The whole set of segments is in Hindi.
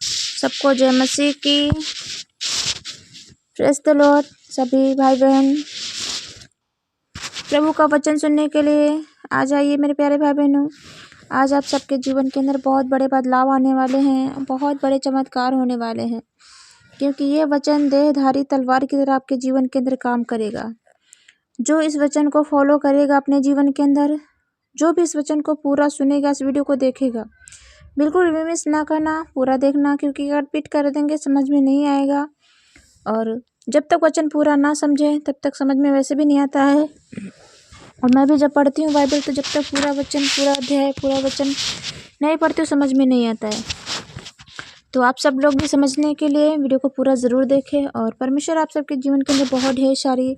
सबको जय मसीह की। Praise the Lord. सभी भाई बहन प्रभु का वचन सुनने के लिए आ जाइए मेरे प्यारे भाई बहनों। आज आप सबके जीवन के अंदर बहुत बड़े बदलाव आने वाले हैं, बहुत बड़े चमत्कार होने वाले हैं, क्योंकि ये वचन देहधारी तलवार की तरह आपके जीवन के अंदर काम करेगा। जो इस वचन को फॉलो करेगा अपने जीवन के अंदर, जो भी इस वचन को पूरा सुनेगा, इस वीडियो को देखेगा, बिल्कुल भी मिस ना करना, पूरा देखना, क्योंकि अगर पिट कर देंगे समझ में नहीं आएगा। और जब तक वचन पूरा ना समझे तब तक समझ में वैसे भी नहीं आता है। और मैं भी जब पढ़ती हूँ बाइबल, तो जब तक पूरा वचन, पूरा अध्याय, पूरा वचन नहीं पढ़ती हूँ समझ में नहीं आता है। तो आप सब लोग भी समझने के लिए वीडियो को पूरा ज़रूर देखें। और परमेश्वर आप सबके जीवन के अंदर बहुत ढेर सारी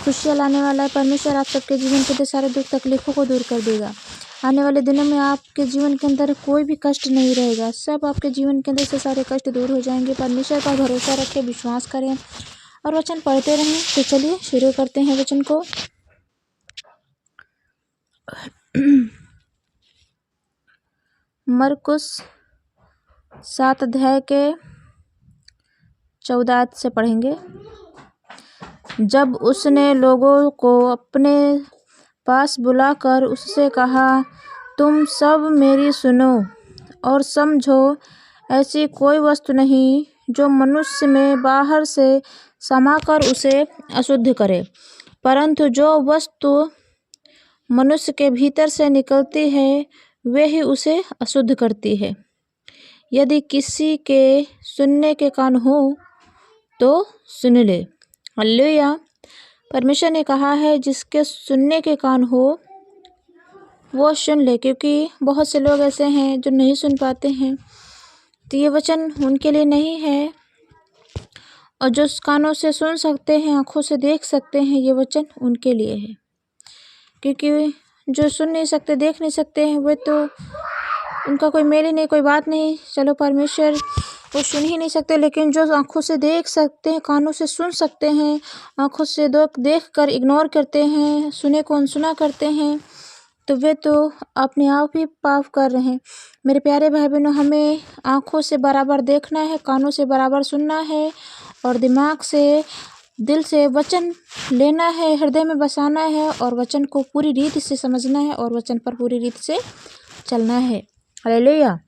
खुशियाँ लाने वाला है। परमेश्वर आप सबके जीवन के अंदर सारे दुख तकलीफ़ों को दूर कर देगा। आने वाले दिनों में आपके जीवन के अंदर कोई भी कष्ट नहीं रहेगा। सब आपके जीवन के अंदर से सारे कष्ट दूर हो जाएंगे। परमेश्वर पर भरोसा रखें, विश्वास करें और वचन पढ़ते रहें। तो चलिए शुरू करते हैं वचन को। मरकुस 7 अध्याय के 14 आयत से पढ़ेंगे। जब उसने लोगों को अपने पास बुलाकर उससे कहा, तुम सब मेरी सुनो और समझो। ऐसी कोई वस्तु नहीं जो मनुष्य में बाहर से समाकर उसे अशुद्ध करे, परंतु जो वस्तु मनुष्य के भीतर से निकलती है वे ही उसे अशुद्ध करती है। यदि किसी के सुनने के कान हो तो सुन ले। हालेलुया। परमेश्वर ने कहा है जिसके सुनने के कान हो वो सुन ले, क्योंकि बहुत से लोग ऐसे हैं जो नहीं सुन पाते हैं। तो ये वचन उनके लिए नहीं है। और जो कानों से सुन सकते हैं, आँखों से देख सकते हैं, ये वचन उनके लिए है। क्योंकि जो सुन नहीं सकते, देख नहीं सकते हैं, वे तो उनका कोई मेल ही नहीं, कोई बात नहीं। चलो परमेश्वर वो सुन ही नहीं सकते, लेकिन जो आँखों से देख सकते हैं, कानों से सुन सकते हैं, आँखों से देख कर इग्नोर करते हैं, सुने को अनसुना करते हैं, तो वे तो अपने आप ही पाप कर रहे हैं। मेरे प्यारे भाई बहनों, हमें आँखों से बराबर देखना है, कानों से बराबर सुनना है और दिमाग से, दिल से वचन लेना है, हृदय में बसाना है और वचन को पूरी रीति से समझना है और वचन पर पूरी रीति से चलना है। हालेलुया।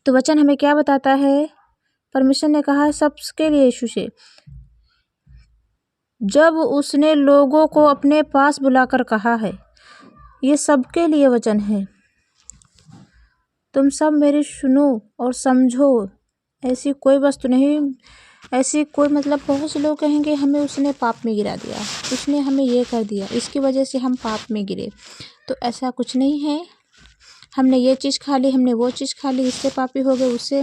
तो वचन हमें क्या बताता है? परमेश्वर ने कहा सबके लिए यीशु से, जब उसने लोगों को अपने पास बुलाकर कहा है, ये सबके लिए वचन है। तुम सब मेरी सुनो और समझो। ऐसी कोई वस्तु नहीं, ऐसी कोई, मतलब बहुत से लोग कहेंगे हमें उसने पाप में गिरा दिया, उसने हमें ये कर दिया, इसकी वजह से हम पाप में गिरे। तो ऐसा कुछ नहीं है। हमने ये चीज़ खा ली, हमने वो चीज़ खा ली, इससे पापी हो गए, उससे।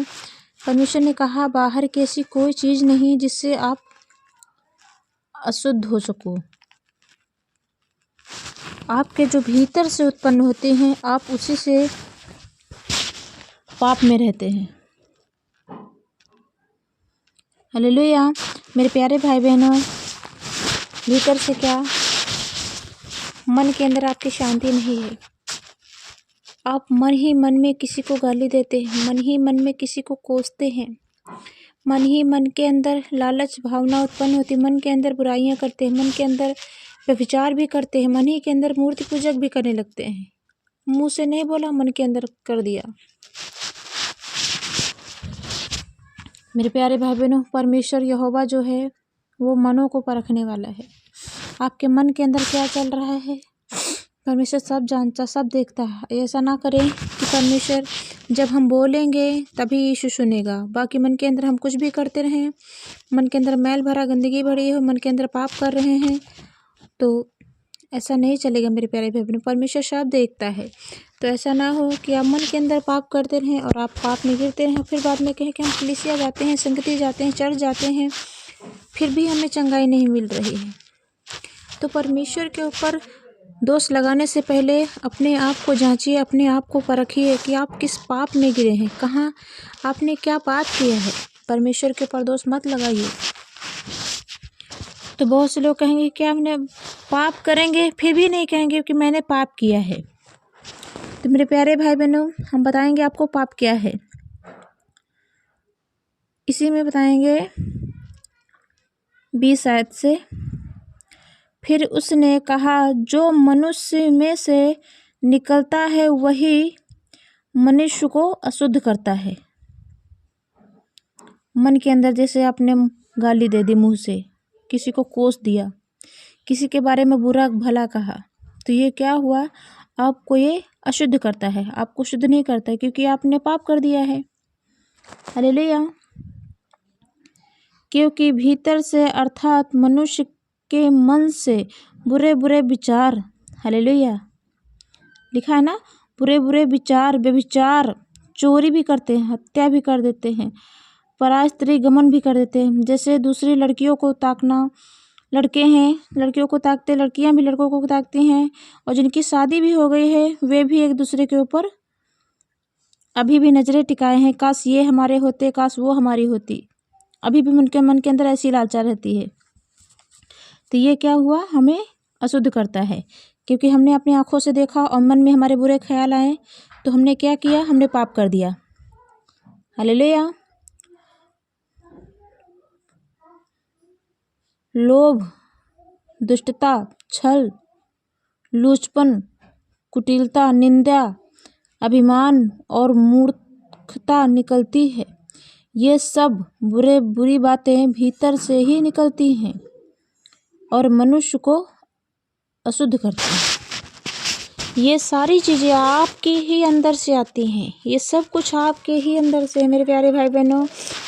परमेश्वर ने कहा बाहर की ऐसी कोई चीज़ नहीं जिससे आप अशुद्ध हो सको। आपके जो भीतर से उत्पन्न होते हैं, आप उसी से पाप में रहते हैं। हालेलुया। मेरे प्यारे भाई बहनों, भीतर से क्या? मन के अंदर आपकी शांति नहीं है। आप मन ही मन में किसी को गाली देते हैं, मन ही मन में किसी को कोसते हैं, मन ही मन के अंदर लालच भावना उत्पन्न होती, मन के अंदर बुराइयां करते हैं, मन के अंदर व्यभिचार भी करते हैं, मन ही के अंदर मूर्ति पूजक भी करने लगते हैं। मुंह से नहीं बोला, मन के अंदर कर दिया। मेरे प्यारे भाई बहनों, परमेश्वर यहोवा जो है वो मनों को परखने वाला है। आपके मन के अंदर क्या चल रहा है परमेश्वर सब जानता, सब देखता है। ऐसा ना करें कि परमेश्वर जब हम बोलेंगे तभी यीशु सुनेगा, बाकी मन के अंदर हम कुछ भी करते रहें, मन के अंदर मैल भरा, गंदगी भरी हो, मन के अंदर पाप कर रहे हैं, तो ऐसा नहीं चलेगा। मेरे प्यारे भाई बहनों, परमेश्वर सब देखता है। तो ऐसा ना हो कि आप मन के अंदर पाप करते रहें और आप पाप में गिरते रहें, फिर बाद में कहें कि हम कलीसिया जाते हैं, संगति जाते हैं, चर्च जाते हैं, फिर भी हमें चंगाई नहीं मिल रही है। तो परमेश्वर के ऊपर दोष लगाने से पहले अपने आप को जांचिए, अपने आप को परखिए कि आप किस पाप में गिरे हैं, कहाँ आपने क्या पाप किया है। परमेश्वर के ऊपर दोष मत लगाइए। तो बहुत से लोग कहेंगे कि हमने पाप करेंगे, फिर भी नहीं कहेंगे कि मैंने पाप किया है। तो मेरे प्यारे भाई बहनों, हम बताएंगे आपको पाप क्या है। इसी में बताएंगे 20 आयत से। फिर उसने कहा, जो मनुष्य में से निकलता है वही मनुष्य को अशुद्ध करता है। मन के अंदर जैसे आपने गाली दे दी, मुंह से किसी को कोस दिया, किसी के बारे में बुरा भला कहा, तो ये क्या हुआ, आपको ये अशुद्ध करता है, आपको शुद्ध नहीं करता है, क्योंकि आपने पाप कर दिया है। हालेलुया। क्योंकि भीतर से अर्थात मनुष्य के मन से बुरे बुरे विचार, हालेलुया, लिखा है ना, बुरे बुरे विचार, व्यभिचार, चोरी भी करते हैं, हत्या भी कर देते हैं, पराय स्त्री गमन भी कर देते हैं। जैसे दूसरी लड़कियों को ताकना, लड़के हैं लड़कियों को ताकते, लड़कियां भी लड़कों को ताकती हैं, और जिनकी शादी भी हो गई है वे भी एक दूसरे के ऊपर अभी भी नजरें टिकाए हैं, काश ये हमारे होते, काश वो हमारी होती। अभी भी उनके मन के अंदर ऐसी लालसा रहती है। तो ये क्या हुआ, हमें अशुद्ध करता है, क्योंकि हमने अपनी आंखों से देखा और मन में हमारे बुरे ख्याल आए, तो हमने क्या किया, हमने पाप कर दिया। हालेलुया। लोभ, दुष्टता, छल, लूचपन, कुटिलता, निंदा, अभिमान और मूर्खता निकलती है। ये सब बुरी बातें भीतर से ही निकलती हैं और मनुष्य को अशुद्ध करती हैं। ये सारी चीज़ें आपके ही अंदर से आती हैं, ये सब कुछ आपके ही अंदर से। मेरे प्यारे भाई बहनों,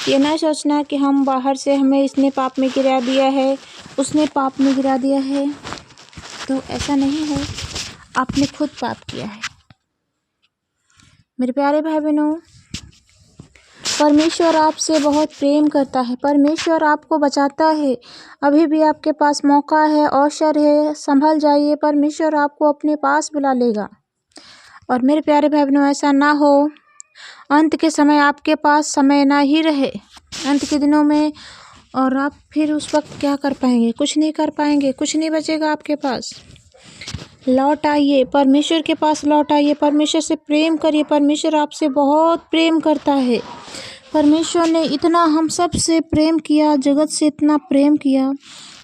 ये ना सोचना कि हम बाहर से, हमें इसने पाप में गिरा दिया है, उसने पाप में गिरा दिया है, तो ऐसा नहीं है, आपने खुद पाप किया है। मेरे प्यारे भाई बहनों, परमेश्वर आपसे बहुत प्रेम करता है, परमेश्वर आपको बचाता है। अभी भी आपके पास मौका है, अवसर है, संभल जाइए, परमेश्वर आपको अपने पास बुला लेगा। और मेरे प्यारे भाई बहनों, ऐसा ना हो अंत के समय आपके पास समय ना ही रहे, अंत के दिनों में, और आप फिर उस वक्त क्या कर पाएंगे, कुछ नहीं कर पाएंगे, कुछ नहीं बचेगा आपके पास। लौट आइए, परमेश्वर के पास लौट आइए, परमेश्वर से प्रेम करिए, परमेश्वर आपसे बहुत प्रेम करता है। परमेश्वर ने इतना हम सब से प्रेम किया, जगत से इतना प्रेम किया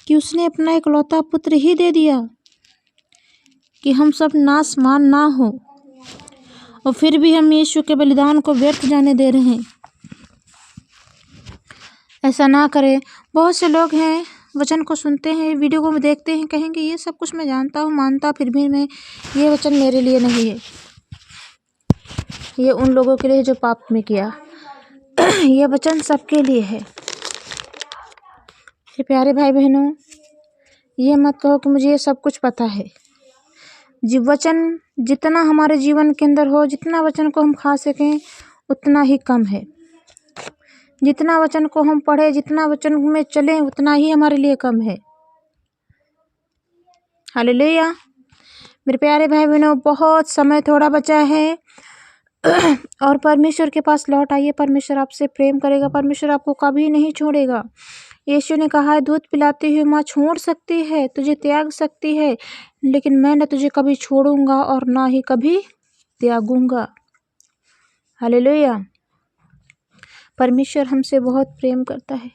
कि उसने अपना इकलौता पुत्र ही दे दिया कि हम सब नासमान ना हो, और फिर भी हम यीशु के बलिदान को व्यर्थ जाने दे रहे हैं। ऐसा ना करें। बहुत से लोग हैं, वचन को सुनते हैं, वीडियो को देखते हैं, कहेंगे ये सब कुछ मैं जानता हूँ, मानता, फिर भी मैं, ये वचन मेरे लिए नहीं है, ये उन लोगों के लिए जो पाप में किया। ये वचन सबके लिए है। प्यारे भाई बहनों, ये मत कहो कि मुझे ये सब कुछ पता है। वचन जितना हमारे जीवन के अंदर हो, जितना वचन को हम खा सकें उतना ही कम है। जितना वचन को हम पढ़े, जितना वचन में चलें, उतना ही हमारे लिए कम है। हालेलुया। मेरे प्यारे भाई बहनों, बहुत समय थोड़ा बचा है और परमेश्वर के पास लौट आइए। परमेश्वर आपसे प्रेम करेगा, परमेश्वर आपको कभी नहीं छोड़ेगा। यीशु ने कहा है, दूध पिलाती हुई माँ छोड़ सकती है, तुझे त्याग सकती है, लेकिन मैं न तुझे कभी छोड़ूंगा और ना ही कभी त्यागूंगा। हालेलुया। परमेश्वर हमसे बहुत प्रेम करता है।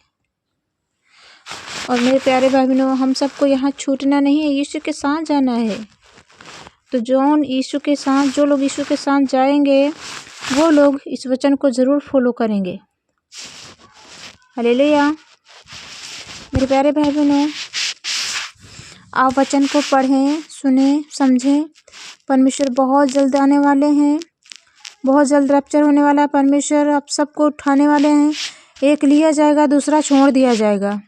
और मेरे प्यारे भाई बहनों, हम सबको यहाँ छूटना नहीं है, यीशु के साथ जाना है। तो जो लोग यीशु के साथ जाएंगे, वो लोग इस वचन को ज़रूर फॉलो करेंगे। हालेलुया। मेरे प्यारे भाई बहनों, आप वचन को पढ़ें, सुनें, समझें। परमेश्वर बहुत जल्द आने वाले हैं, बहुत जल्द रैप्चर होने वाला है। परमेश्वर आप सबको उठाने वाले हैं। एक लिया जाएगा, दूसरा छोड़ दिया जाएगा।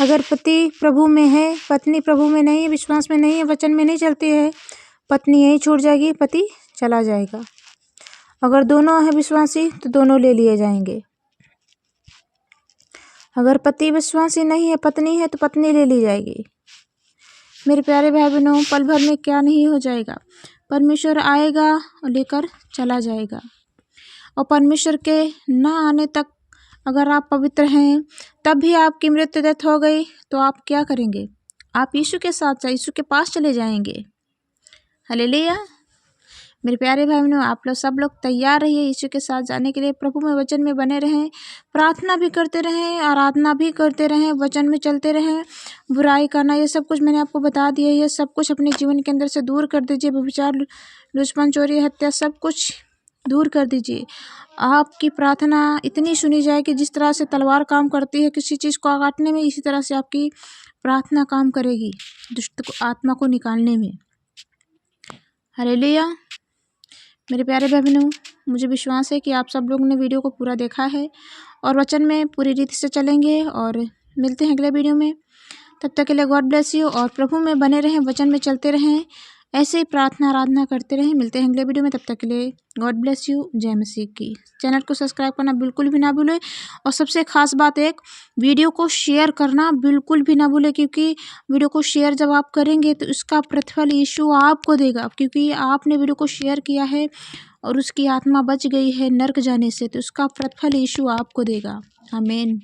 अगर पति प्रभु में है, पत्नी प्रभु में नहीं है, विश्वास में नहीं है, वचन में नहीं चलती है, पत्नी यहीं छूट जाएगी, पति चला जाएगा। अगर दोनों है विश्वासी तो दोनों ले लिए जाएंगे। अगर पति विश्वासी नहीं है, पत्नी है, तो पत्नी ले ली जाएगी। मेरे प्यारे भाई बहनों, पल भर में क्या नहीं हो जाएगा। परमेश्वर आएगा और लेकर चला जाएगा। और परमेश्वर के ना आने तक अगर आप पवित्र हैं, तब भी आपकी मृत्यु डेथ हो गई, तो आप क्या करेंगे? आप यीशु के साथ, यीशु के पास चले जाएंगे। हालेलुया। मेरे प्यारे भाई बहनों, आप लोग सब लोग तैयार रहिए यीशु के साथ जाने के लिए। प्रभु में वचन में बने रहें, प्रार्थना भी करते रहें, आराधना भी करते रहें, वचन में चलते रहें। बुराई करना ये सब कुछ मैंने आपको बता दिया, ये सब कुछ अपने जीवन के अंदर से दूर कर दीजिए। व्यभिचार, लुचपन, चोरी, हत्या सब कुछ दूर कर दीजिए। आपकी प्रार्थना इतनी सुनी जाए कि जिस तरह से तलवार काम करती है किसी चीज़ को काटने में, इसी तरह से आपकी प्रार्थना काम करेगी दुष्ट को, आत्मा को निकालने में। हालेलुया। मेरे प्यारे भाई बहनों, मुझे विश्वास है कि आप सब लोगों ने वीडियो को पूरा देखा है और वचन में पूरी रीति से चलेंगे। और मिलते हैं अगले वीडियो में, तब तक के लिए गॉड ब्लेस यू। और प्रभु में बने रहें, वचन में चलते रहें, ऐसे ही प्रार्थना आराधना करते रहें। मिलते हैं अगले वीडियो में, तब तक के लिए गॉड ब्लेस यू। जय मसीह की। चैनल को सब्सक्राइब करना बिल्कुल भी ना भूलें। और सबसे खास बात एक, वीडियो को शेयर करना बिल्कुल भी ना भूलें, क्योंकि वीडियो को शेयर जब आप करेंगे तो इसका प्रतिफल यीशु आपको देगा, क्योंकि आपने वीडियो को शेयर किया है और उसकी आत्मा बच गई है नर्क जाने से, तो उसका प्रतिफल यीशु आपको देगा। आमीन।